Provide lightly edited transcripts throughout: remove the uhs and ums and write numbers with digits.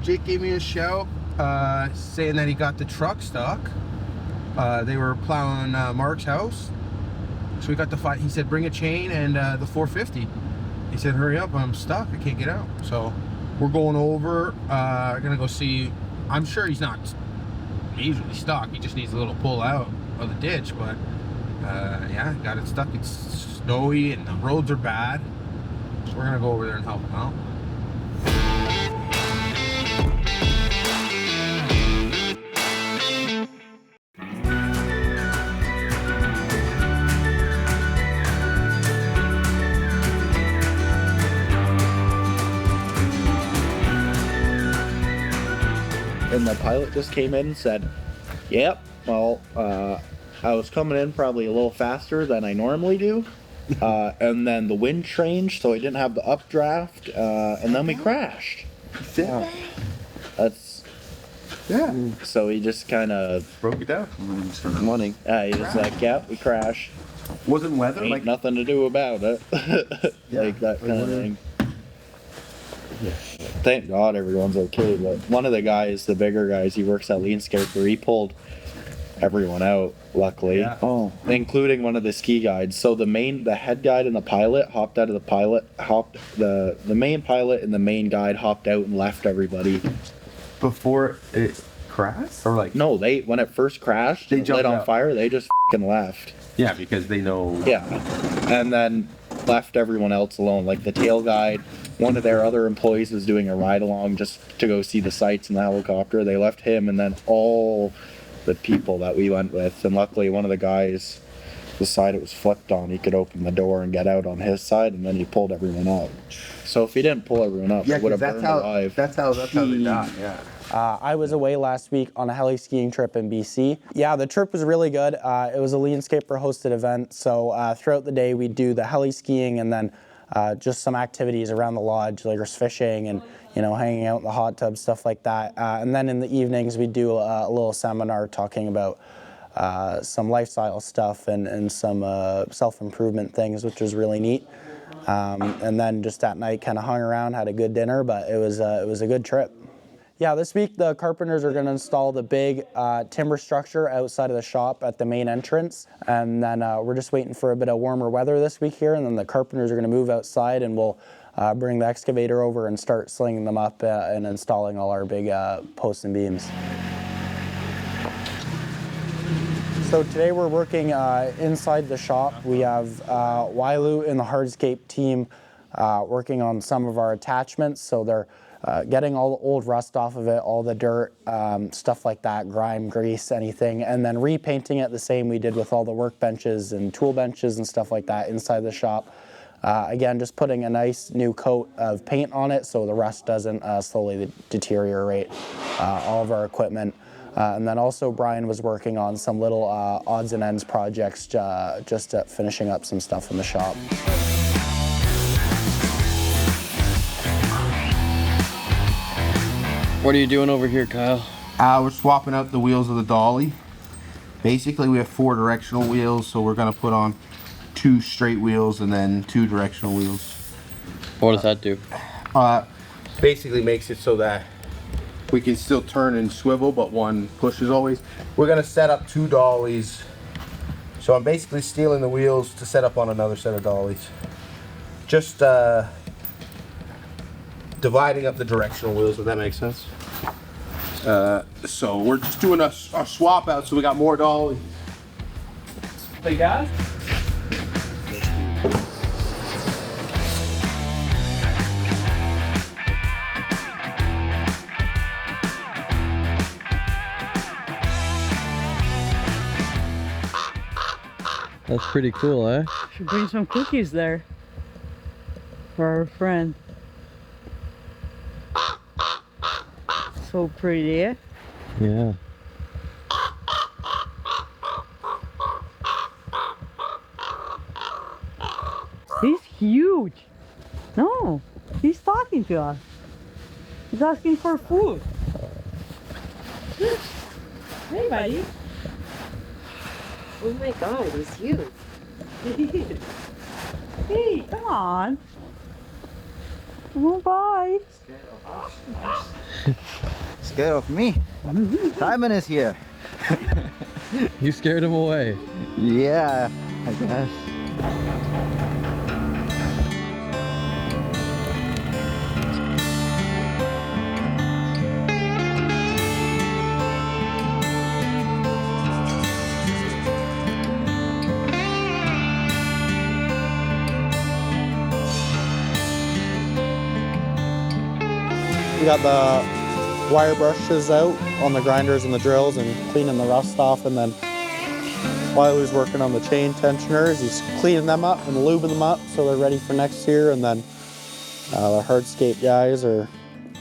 Jake gave me a shout saying that he got the truck stuck. They were plowing Mark's house. So we got the fight. He said, bring a chain and the 450. He said, hurry up, I'm stuck. I can't get out. So we're going over. Gonna go see. I'm sure he's not majorly stuck. He just needs a little pull out of the ditch. But yeah, got it stuck. It's snowy and the roads are bad. So we're gonna go over there and help him out. And the pilot just came in and said, yep, well, I was coming in probably a little faster than I normally do. And then the wind changed, so I didn't have the updraft, and then we crashed. That's... Yeah. So he just kind of... Broke it down. Morning. He was like, yep, we crashed. Wasn't weather? Ain't nothing to do about it. Like that kind of thing. Yeah. Thank God everyone's okay, but one of the guys, the bigger guys, he works at Excavator, he pulled everyone out, luckily. Yeah. Oh. Including one of the ski guides. So the head guide and the pilot hopped out of the pilot, the main pilot and the main guide hopped out and left everybody. Before it crashed? Or like... No, when it first crashed, they lit on out. fire, they just f***ing left. Yeah, because they know... Yeah. And then left everyone else alone, like the tail guide. One of their other employees was doing a ride along just to go see the sights in the helicopter. They left him and then all the people that we went with. And luckily one of the guys, the side it was flipped on, he could open the door and get out on his side, and then he pulled everyone up. So if he didn't pull everyone up, it would have burned alive. That's how they died, yeah. I was away last week on a heli skiing trip in BC. Yeah, the trip was really good. It was a Landscaper hosted event, so throughout the day we'd do the heli skiing and then just some activities around the lodge, like fishing and hanging out in the hot tub, stuff like that. And then in the evenings we'd do a little seminar talking about some lifestyle stuff and some self-improvement things, which was really neat. And then just at night kind of hung around, had a good dinner, but it was a good trip. Yeah, this week the carpenters are going to install the big timber structure outside of the shop at the main entrance. And then we're just waiting for a bit of warmer weather this week here. And then the carpenters are going to move outside and we'll bring the excavator over and start slinging them up and installing all our big posts and beams. So today we're working inside the shop. We have Wailu and the hardscape team working on some of our attachments. So they're getting all the old rust off of it, all the dirt, stuff like that, grime, grease, anything, and then repainting it the same we did with all the workbenches and tool benches and stuff like that inside the shop. Again, just putting a nice new coat of paint on it so the rust doesn't slowly deteriorate all of our equipment. And then also Brian was working on some little odds and ends projects, just finishing up some stuff in the shop. What are you doing over here, Kyle? We're swapping out the wheels of the dolly. Basically, we have 4 directional wheels, so we're going to put on 2 straight wheels and then 2 directional wheels. What does that do? Basically makes it so that we can still turn and swivel, but one pushes always. We're going to set up 2 dollies. So I'm basically stealing the wheels to set up on another set of dollies. Just dividing up the directional wheels, if that makes sense. So we're just doing a swap out, so we got more dolly. Hey guys? That's pretty cool, eh? Should bring some cookies there for our friend. So pretty, eh? Yeah. He's huge. No, he's talking to us. He's asking for food. Hey, buddy. Oh my god, he's huge. Hey, come on. Oh, bye. Scared of me? Simon is here. You scared him away. Yeah, I guess. We got the wire brushes out on the grinders and the drills and cleaning the rust off, and then while he was working on the chain tensioners, he's cleaning them up and lubing them up so they're ready for next year. And then the hardscape guys are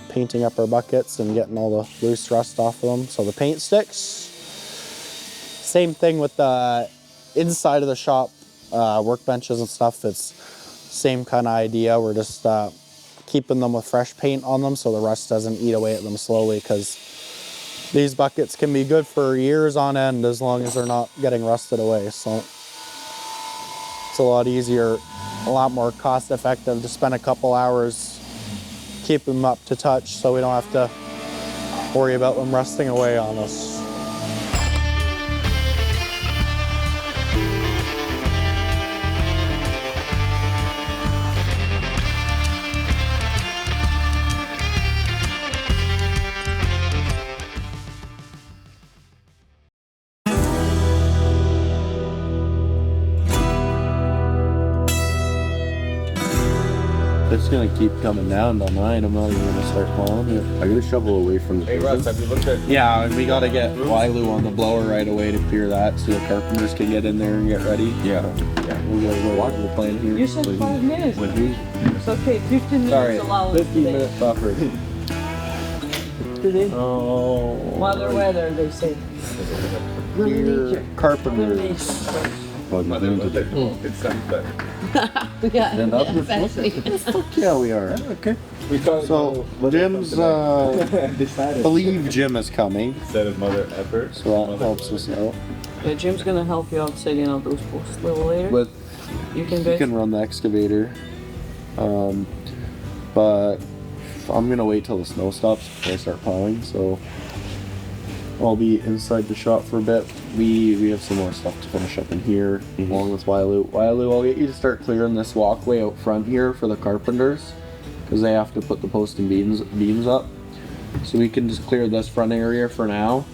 painting up our buckets and getting all the loose rust off of them so the paint sticks. Same thing with the inside of the shop, workbenches and stuff. It's same kind of idea. We're just keeping them with fresh paint on them so the rust doesn't eat away at them slowly, because these buckets can be good for years on end as long as they're not getting rusted away. So it's a lot easier, a lot more cost effective to spend a couple hours keeping them up to touch so we don't have to worry about them rusting away on us. It's gonna keep coming down down the line. I'm not even gonna start plowing it. I gotta shovel away from the Hey Russ, have you looked at? Yeah, and we gotta get Wailu on the blower right away to clear that so the carpenters can get in there and get ready. Yeah. We gotta walk the plan here. You said 5 minutes. It's okay, 15 minutes Sorry, allowed 15 today. minute buffer. Today. Oh. Weather, they say. Mother Here, Nature. carpenters. It's something better. Yeah, Then up your Fuck yeah, we are. Okay. So, Jim's, believe Jim is coming, Instead of mother effort. so that helps us out. Yeah, Jim's gonna help you out setting up those posts a little later. But you can he guys. can run the excavator. But I'm gonna wait till the snow stops before I start plowing, so I'll be inside the shop for a bit. We have some more stuff to finish up in here, along with Wailu. Wailu, I'll get you to start clearing this walkway out front here for the carpenters, because they have to put the post and beams up. So we can just clear this front area for now,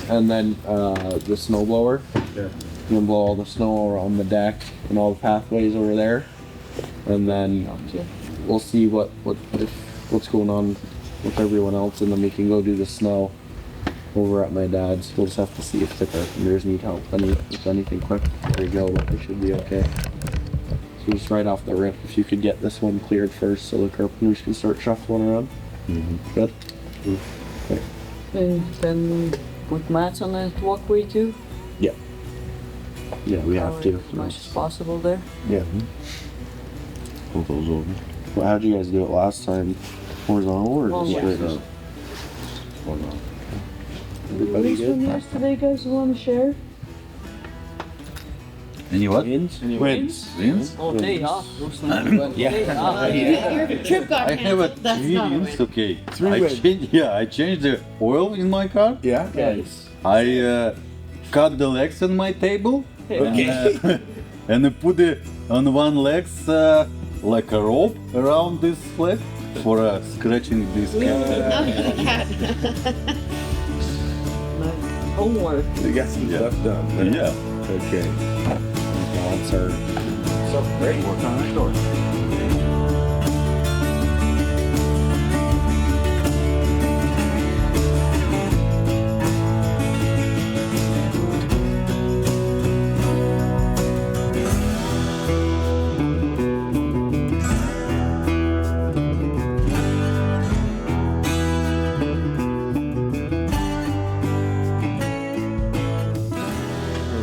and then the snow blower. Yeah. You can blow all the snow around the deck and all the pathways over there, and then we'll see what's going on with everyone else, and then we can go do the snow over at my dad's. We'll just have to see if the carpenters need help with anything quick before we go, but they should be okay. So just right off the rip, if you could get this one cleared first so the carpenters can start shuffling around. Good? Okay. And then put mats on the walkway too. Yeah. Yeah, we have to. As much as possible there. Yeah. Hold those over. Well, how'd you guys do it last time? Horizontal or Well, just straight yeah. up? Everybody Everybody good? good? Yesterday, guys, you want to share? Any what? Wins? Wins. Oh, day off. Yeah. Day off. Your trip got I have a canceled. That's not it's okay. wins. I changed the oil in my car. Yeah. Yes. I cut the legs on my table. Okay. And I put it on one legs like a rope around this leg for scratching this cat. Homework. You got some stuff done. Yeah. Okay. That's our So great. Work on that door.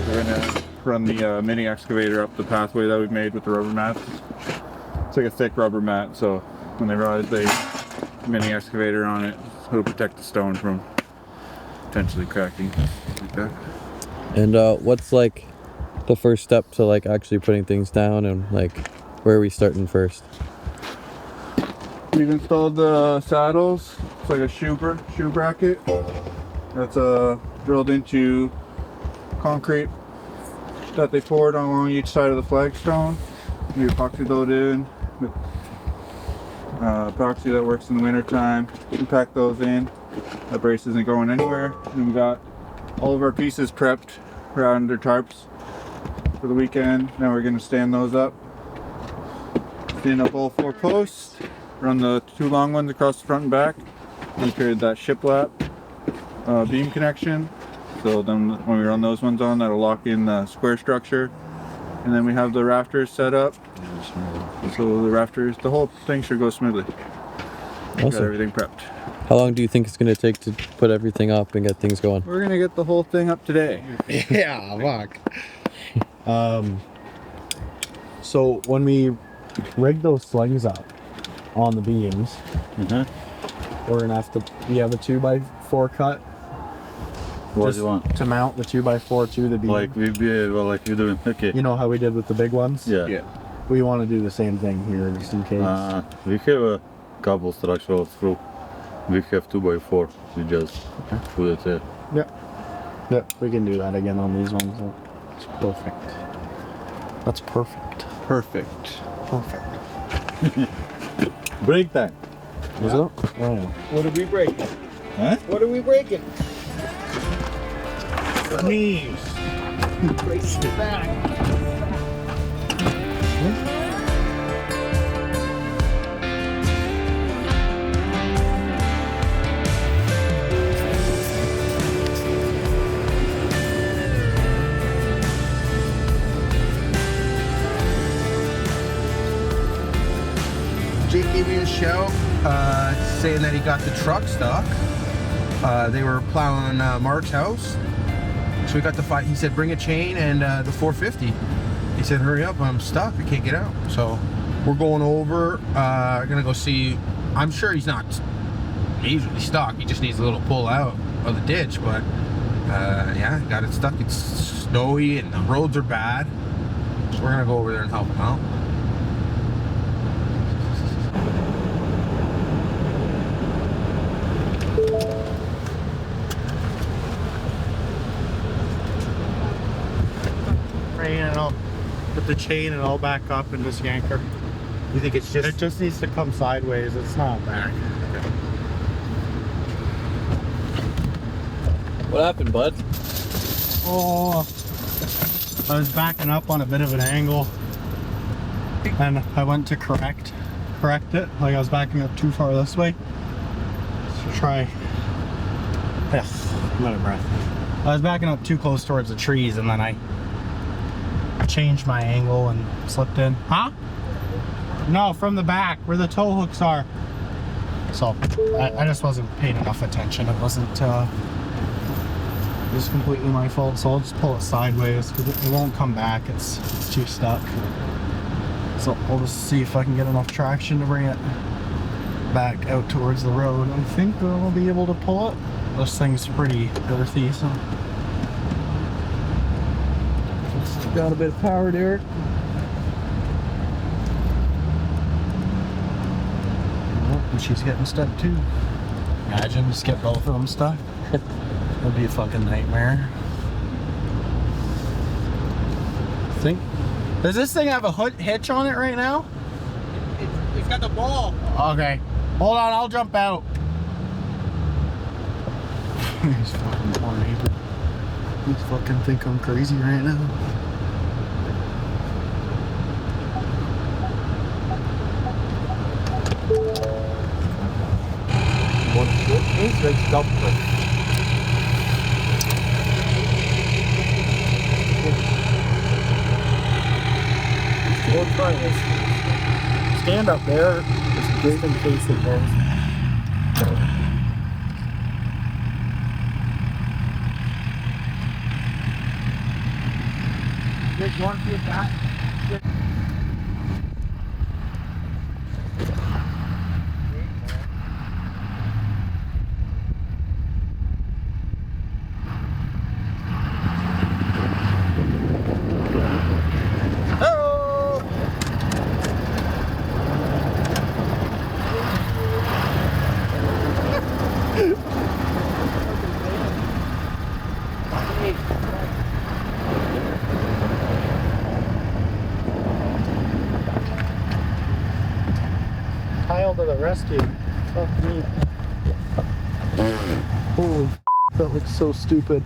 We're gonna run the mini excavator up the pathway that we've made with the rubber mats. It's like a thick rubber mat, so when they ride the mini excavator on it, it'll protect the stone from potentially cracking. Like that. And what's like the first step to like actually putting things down, and like where are we starting first? We've installed the saddles. It's like a shoe bracket that's drilled into concrete that they poured along each side of the flagstone. We epoxy those in with epoxy that works in the winter time. We pack those in. That brace isn't going anywhere. And we got all of our pieces prepped around their tarps for the weekend. Now we're going to stand those up. Stand up all 4 posts. Run the 2 long ones across the front and back. We created that shiplap beam connection. So then when we run those ones on, that'll lock in the square structure. And then we have the rafters set up. So the whole thing should go smoothly. Got everything prepped. How long do you think it's going to take to put everything up and get things going? We're gonna get the whole thing up today. Yeah, fuck. So when we rig those slings up on the beams, we're gonna have to. We have a 2x4 cut. What do you want? To mount the 2x4 to the beam. Like we like you doing? Okay. You know how we did with the big ones? Yeah. We want to do the same thing here, just in case. We have a couple structural screw. We have 2x4. We just put it there. Yeah, we can do that again on these ones. That's perfect. That's perfect. Break time. Is it? Oh. What are we breaking? Huh? What are we breaking? Knees. Brace it back. Jake gave me a shout saying that he got the truck stuck. They were plowing Mark's house. So we got the he said bring a chain and the 450. He said hurry up, I'm stuck, I can't get out. So we're going over, gonna go see. I'm sure he's not majorly stuck, he just needs a little pull out of the ditch, but yeah, got it stuck. It's snowy and the roads are bad. So we're gonna go over there and help him out. And I'll put the chain and all back up and just yank her. You think it's just... It just needs to come sideways. It's not back. What happened, bud? Oh, I was backing up on a bit of an angle, and I went to correct it. Like I was backing up too far this way. So try. Yes, I'm out of breath. I was backing up too close towards the trees, and then I changed my angle and slipped in. Huh? No, from the back where the tow hooks are. So I just wasn't paying enough attention. It wasn't it was completely my fault. So I'll just pull it sideways because it won't come back. It's too stuck. So I'll just see if I can get enough traction to bring it back out towards the road. I think I'll be able to pull it. This thing's pretty earthy, so it's got a bit of power there. And she's getting stuck too. Imagine just get both of them stuck. That'd be a fucking nightmare. Does this thing have a hitch on it right now? It's got the ball. Okay. Hold on, I'll jump out. He's fucking poor neighbor. He's fucking think I'm crazy right now. Stand up there, just in case it goes. Nick, you want to see that? rescue. Fuck me. Holy that looks so stupid.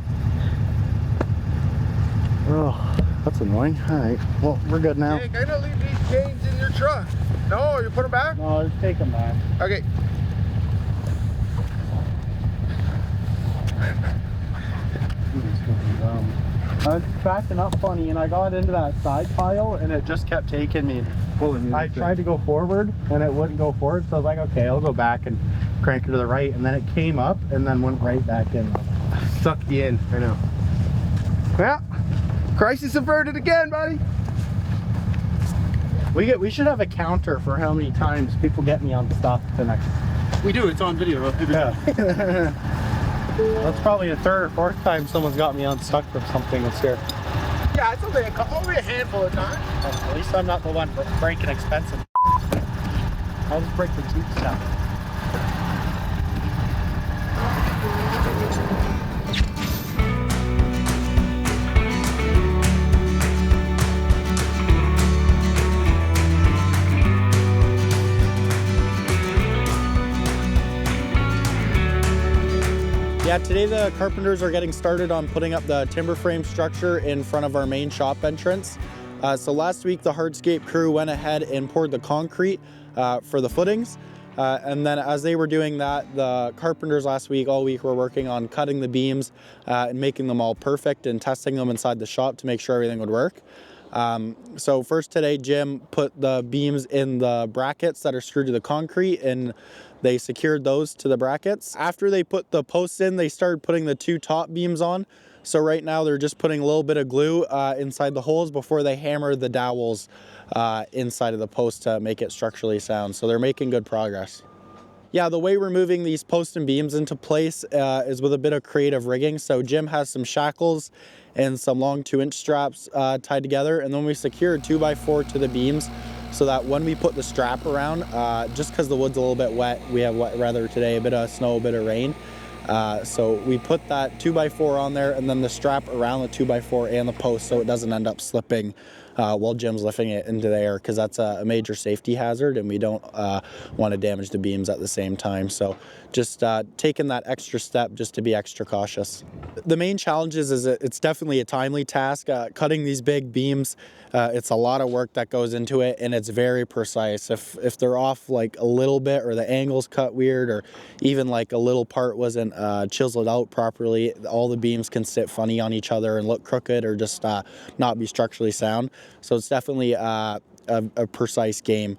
Oh, that's annoying. Alright, well, we're good now. Jake, I'm gonna leave these chains in your truck. No, you put them back? No, just take them back. Okay. I was backing up funny and I got into that side pile and it just kept taking me. I tried to go forward and it wouldn't go forward, so I was like, okay, I'll go back and crank it to the right, and then it came up and then went right back in. Sucked you in. I know. Well, crisis averted again, buddy. We should have a counter for how many times people get me on stuff the next. We do, it's on video. Yeah. That's probably the third or fourth time someone's got me unstuck from something this year. Yeah, it's only a handful of times. At least I'm not the one breaking expensive. I'll just break the cheap stuff. Yeah, today the carpenters are getting started on putting up the timber frame structure in front of our main shop entrance. So last week the hardscape crew went ahead and poured the concrete for the footings. And then as they were doing that, the carpenters last week, all week, were working on cutting the beams and making them all perfect and testing them inside the shop to make sure everything would work. So first today, Jim put the beams in the brackets that are screwed to the concrete, and they secured those to the brackets. After they put the posts in, they started putting the two top beams on. So right now they're just putting a little bit of glue inside the holes before they hammer the dowels inside of the post to make it structurally sound. So they're making good progress. Yeah, the way we're moving these posts and beams into place is with a bit of creative rigging. So Jim has some shackles and some long 2-inch straps tied together, and then we secure a 2x4 to the beams so that when we put the strap around, just because the wood's a little bit wet, we have wet weather today, a bit of snow, a bit of rain. So we put that 2x4 on there and then the strap around the 2x4 and the post so it doesn't end up slipping while Jim's lifting it into the air, because that's a major safety hazard and we don't want to damage the beams at the same time. So just taking that extra step just to be extra cautious. The main challenge is it's definitely a timely task. Cutting these big beams, it's a lot of work that goes into it, and it's very precise. If they're off like a little bit, or the angle's cut weird, or even like a little part wasn't chiseled out properly, all the beams can sit funny on each other and look crooked or just not be structurally sound. So it's definitely a precise game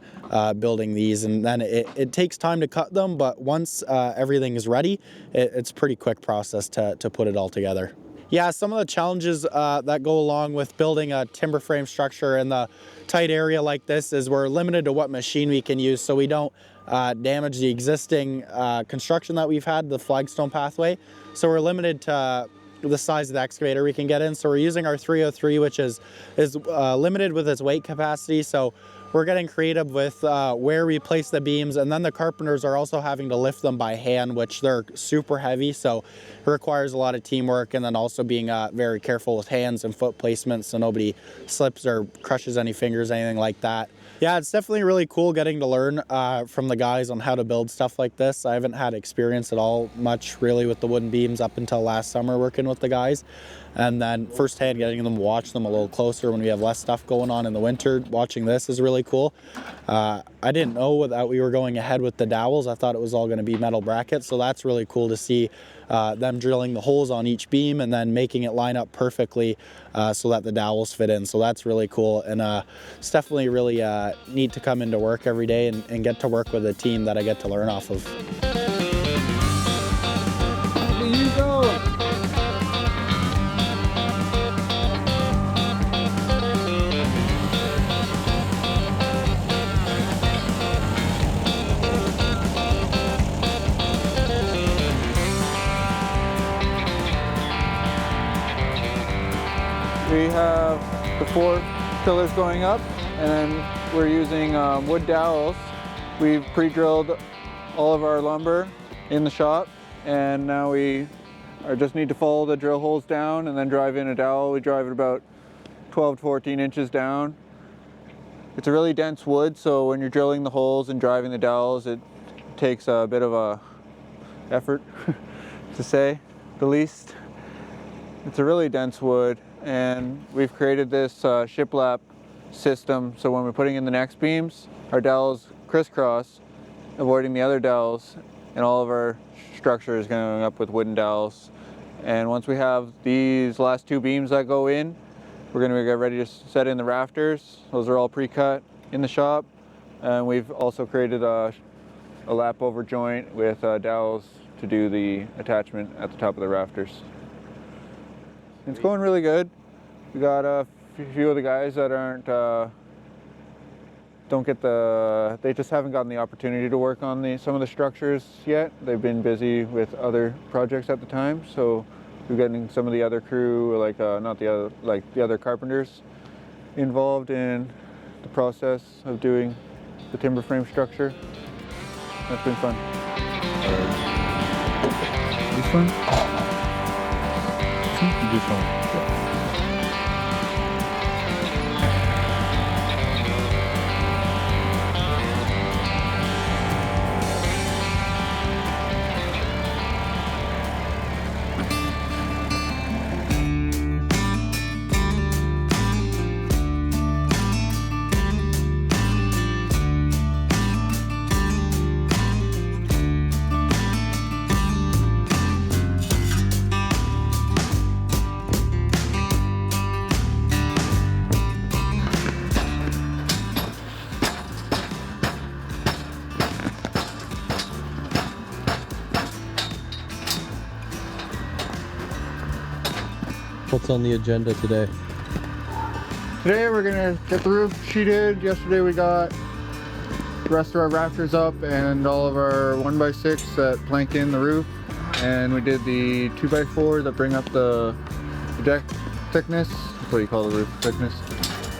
building these, and then it takes time to cut them, but once everything is ready, it's a pretty quick process to put it all together. Yeah, some of the challenges that go along with building a timber frame structure in the tight area like this is we're limited to what machine we can use, so we don't damage the existing construction that we've had, the flagstone pathway. So we're limited to the size of the excavator we can get in. So we're using our 303, which is limited with its weight capacity. So we're getting creative with where we place the beams, and then the carpenters are also having to lift them by hand, which they're super heavy. So it requires a lot of teamwork, and then also being very careful with hands and foot placement so nobody slips or crushes any fingers, anything like that. Yeah, it's definitely really cool getting to learn from the guys on how to build stuff like this. I haven't had experience at all much really with the wooden beams up until last summer working with the guys. And then firsthand getting them to watch them a little closer when we have less stuff going on in the winter, watching this is really cool. I didn't know that we were going ahead with the dowels. I thought it was all going to be metal brackets, so that's really cool to see them drilling the holes on each beam and then making it line up perfectly so that the dowels fit in. So that's really cool, and it's definitely really neat to come into work every day and get to work with a team that I get to learn off of. There you go. We have the 4 pillars going up, and then we're using wood dowels. We've pre-drilled all of our lumber in the shop, and now we just need to follow the drill holes down and then drive in a dowel. We drive it about 12 to 14 inches down. It's a really dense wood, so when you're drilling the holes and driving the dowels, it takes a bit of a effort to say the least. It's a really dense wood, and we've created this shiplap system, so when we're putting in the next beams, our dowels crisscross, avoiding the other dowels, and all of our structure is going up with wooden dowels. And once we have these last 2 beams that go in, we're going to get ready to set in the rafters. Those are all pre-cut in the shop, and we've also created a lap over joint with dowels to do the attachment at the top of the rafters. It's going really good. We got a few of the guys that aren't, they just haven't gotten the opportunity to work on some of the structures yet. They've been busy with other projects at the time, so we're getting some of the other crew, like the other carpenters, involved in the process of doing the timber frame structure. That's been fun. This one? This one. What's on the agenda today? Today we're gonna get the roof sheeted. Yesterday we got the rest of our rafters up and all of our 1x6 that plank in the roof. And we did the 2x4 that bring up the deck thickness. That's what you call the roof thickness.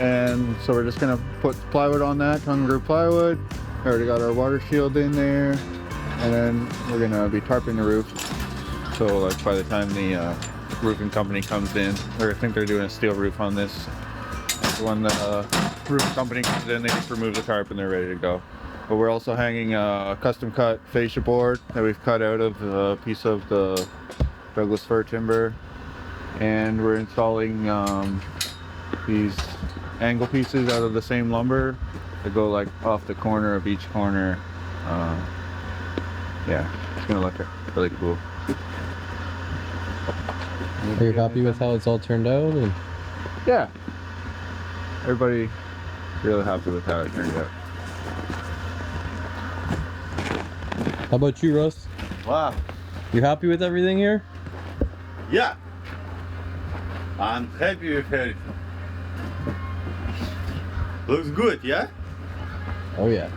And so we're just gonna put plywood on that, tongue groove plywood. We already got our water shield in there. And then we're gonna be tarping the roof. So like by the time the roofing company comes in, or I think they're doing a steel roof on this. When the roofing company comes in, they just remove the tarp and they're ready to go. But we're also hanging a custom cut fascia board that we've cut out of a piece of the Douglas fir timber. And we're installing these angle pieces out of the same lumber that go like off the corner of each corner. Yeah, it's gonna look really cool. Are you happy with how it's all turned out? And yeah, everybody really happy with how it turned out. how about you, Russ? Wow. You happy with everything here? Yeah. I'm happy with everything. Looks good, yeah? Oh yeah.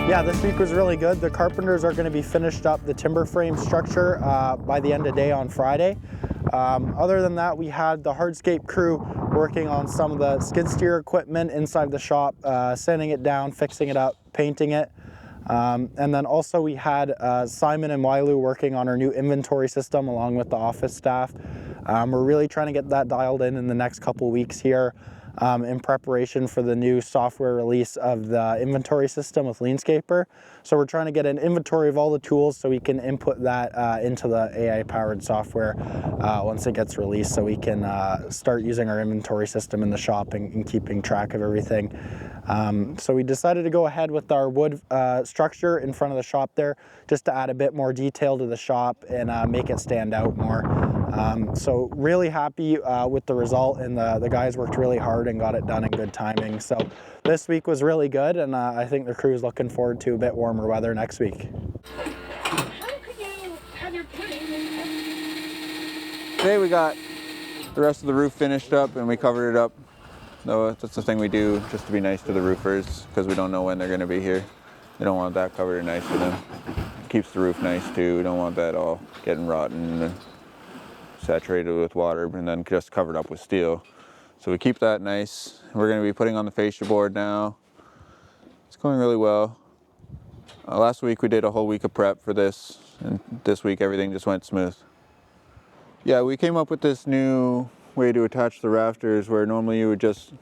Yeah, this week was really good. The carpenters are going to be finished up the timber frame structure by the end of day on Friday. Other than that, we had the hardscape crew working on some of the skid steer equipment inside the shop, sanding it down, fixing it up, painting it. And then also we had Simon and Wailu working on our new inventory system along with the office staff. We're really trying to get that dialed in the next couple weeks here. In preparation for the new software release of the inventory system with Leanscaper. So we're trying to get an inventory of all the tools so we can input that into the AI-powered software once it gets released, so we can start using our inventory system in the shop and keeping track of everything. So we decided to go ahead with our wood structure in front of the shop there, just to add a bit more detail to the shop and make it stand out more. So really happy with the result, and the guys worked really hard and got it done in good timing. So this week was really good, and I think the crew's looking forward to a bit warmer weather next week. Today we got the rest of the roof finished up and we covered it up. No, that's the thing we do just to be nice to the roofers, because we don't know when they're going to be here. We don't want that covered nice for them. It keeps the roof nice too. We don't want that all getting rotten and saturated with water and then just covered up with steel. So we keep that nice. We're going to be putting on the fascia board now. going really well. Last week we did a whole week of prep for this, and this week everything just went smooth. Yeah, we came up with this new way to attach the rafters where normally you would just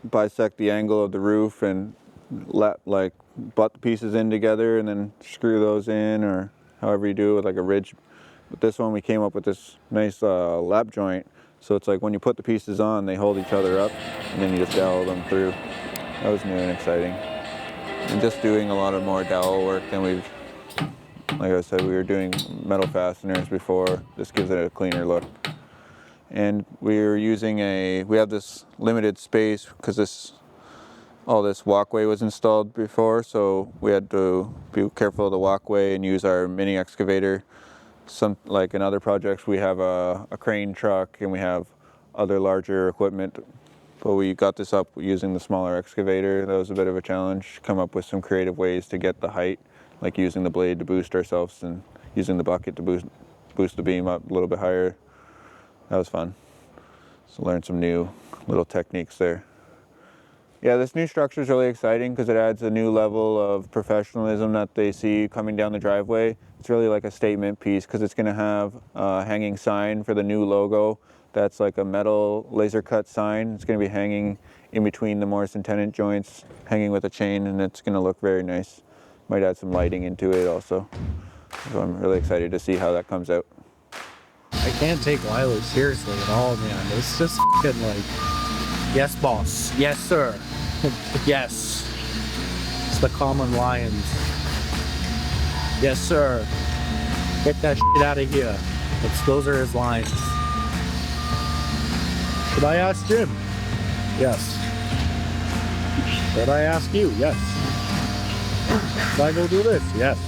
bisect the angle of the roof and butt the pieces in together and then screw those in, or however you do it with like a ridge. But this one we came up with this nice lap joint, so it's like when you put the pieces on, they hold each other up, and then you just dowel them through. That was new and exciting. And just doing a lot of more dowel work than we've, like I said, we were doing metal fasteners before. This gives it a cleaner look. And we have this limited space because all this walkway was installed before, so we had to be careful of the walkway and use our mini excavator. Like in other projects, we have a crane truck and we have other larger equipment, but we got this up using the smaller excavator. That was a bit of a challenge, come up with some creative ways to get the height, like using the blade to boost ourselves and using the bucket to boost the beam up a little bit higher. That was fun. So learned some new little techniques there. Yeah, this new structure is really exciting because it adds a new level of professionalism that they see coming down the driveway. It's really like a statement piece because it's going to have a hanging sign for the new logo. That's like a metal laser cut sign. It's going to be hanging in between the Morrison tenant joints, hanging with a chain, and it's going to look very nice. Might add some lighting into it also. So I'm really excited to see how that comes out. I can't take Lilo seriously at all, man. It's just fucking like, yes, boss. Yes, sir. Yes. It's the common lions. Yes, sir. Get that shit out of here. Those are his lines. Did I ask Jim? Yes. Did I ask you? Yes. Did I go do this? Yes.